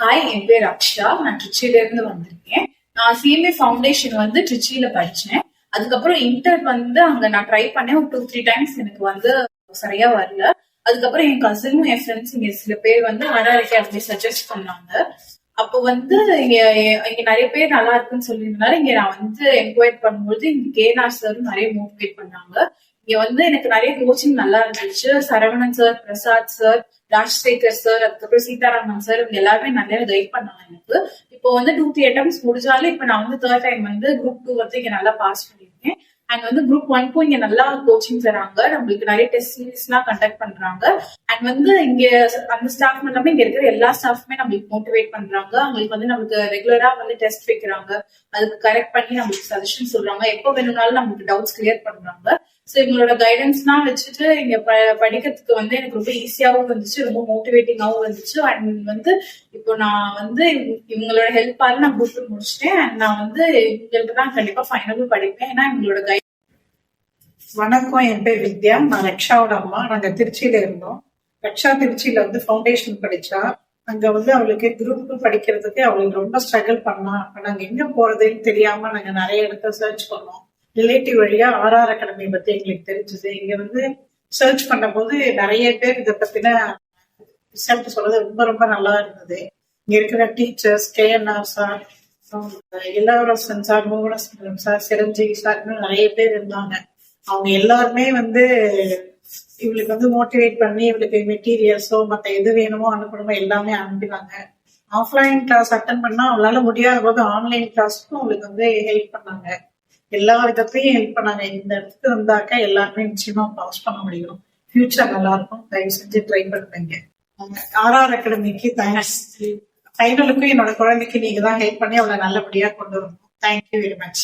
Hi, என் பேர் அக்ஷா. நான் ட்ரிச்சில இருந்து வந்திருக்கேன். நான் சிஎம்ஏ ஃபவுண்டேஷன் வந்து ட்ரிச்சில படிச்சேன். அதுக்கப்புறம் இன்டர் வந்து அங்க நான் ட்ரை பண்ணேன். ஒரு 2-3 டைம்ஸ் எனக்கு வந்து சரியா வரல. அதுக்கப்புறம் என் கசினும் என் ஃப்ரெண்ட்ஸ் இங்க சில பேர் வந்து RRK அப்படி சஜஸ்ட் பண்ணாங்க. அப்போ வந்து இங்க இங்க நிறைய பேர் நல்லா இருக்குன்னு சொல்லியிருந்தாலும் இங்க நான் வந்து என்கொயர் பண்ணும்போது இங்க கேஆர் சாரும் நிறைய மோட்டிவேட் பண்ணாங்க. இங்க வந்து எனக்கு நிறைய கோச்சிங் நல்லா இருந்துச்சு. Saravanan sir, Prasad sir, Rajsekar sir, அதுக்கப்புறம் சீதாராமன் சார் இவங்க எல்லாருமே நிறைய கைட் பண்ணாங்க எனக்கு. இப்போ வந்து 2-3 அட்டம்ஸ் முடிஞ்சாலும் இப்ப நான் வந்து தேர்ட் டைம் வந்து குரூப் 2 வந்து இங்க நல்லா பாஸ் பண்ணிருக்கேன். அண்ட் வந்து குரூப் 1க்கும் இங்க நல்லா கோச்சிங் தராங்க. நம்மளுக்கு நிறைய டெஸ்ட் சீரீஸ் எல்லாம் கண்டக்ட் பண்றாங்க. அண்ட் வந்து இங்க அந்த ஸ்டாஃப் எல்லாமே இங்க இருக்கிற எல்லா ஸ்டாஃப்மே நம்மளுக்கு மோட்டிவேட் பண்றாங்க. அவங்களுக்கு வந்து நம்மளுக்கு ரெகுலரா வந்து டெஸ்ட் வைக்கிறாங்க. அதுக்கு கரெக்ட் பண்ணி நம்மளுக்கு சஜஷன் சொல்றாங்க. எப்போ வேணும்னாலும் நம்மளுக்கு டவுட்ஸ் கிளியர் பண்றாங்க. சோ இவங்களோட கைடன்ஸ்லாம் வச்சுட்டு இங்க படிக்கிறதுக்கு வந்து எனக்கு ரொம்ப ஈஸியாவும் இருந்துச்சு, ரொம்ப மோட்டிவேட்டிங்காவும் இருந்துச்சு. அண்ட் வந்து இப்போ நான் வந்து இவங்களோட ஹெல்ப்பால நான் குரூப் முடிச்சிட்டேன். அண்ட் நான் வந்து இவங்களுக்கு தான் கண்டிப்பா ஃபைனலும் படிப்பேன். ஏன்னா இவங்களோட வணக்கம், என் பேர் வித்யா. நான் ரக்ஷாவோட அம்மா. நாங்க திருச்சியில இருந்தோம். ரக்ஷா திருச்சியில வந்து ஃபவுண்டேஷன் படிச்சா. அங்க வந்து அவளுக்கு குரூப் படிக்கிறதுக்கு அவளுக்கு ரொம்ப ஸ்ட்ரகிள் பண்ணா. நாங்க எங்க போறதுன்னு தெரியாம நாங்க நிறைய இடத்த சர்ச் பண்ணோம். ரிலேட்டிவ் வழியா RR அகாடமி பத்தி எங்களுக்கு தெரிஞ்சது. இங்க வந்து சர்ச் பண்ண போது நிறைய பேர் இதை பத்தின ரிசல்ட் சொல்றது ரொம்ப ரொம்ப நல்லா இருந்தது. இங்க இருக்கிற டீச்சர்ஸ், KNR சார், இளவரசன் sir, Mohanasundaram sir, Chiranjeevi sir, நிறைய பேர் இருந்தாங்க. அவங்க எல்லாருமே வந்து இவளுக்கு வந்து மோட்டிவேட் பண்ணி இவளுக்கு மெட்டீரியல்ஸோ மற்ற எது வேணுமோ அனுப்பணுமோ எல்லாமே அனுப்பினாங்க. ஆஃப்லைன் கிளாஸ் அட்டன் பண்ணா அவளால முடியாத போது ஆன்லைன் கிளாஸ்க்கும் அவளுக்கு வந்து ஹெல்ப் பண்ணாங்க. எல்லா விதத்தையும் ஹெல்ப் பண்ணாங்க. இந்த இடத்துக்கு வந்தாக்க எல்லாருமே நிச்சயமா பாஸ் பண்ண முடியும். ஃபியூச்சர் நல்லா இருக்கும். தயவு செஞ்சு ட்ரை பண்ணுங்க. RR அகாடமிக்கு thanks. ஃபைனலுக்கும் என்னோட குழந்தைக்கு நீங்க தான் ஹெல்ப் பண்ணி அவளை நல்லபடியா கொண்டு வரணும். Thank you very much.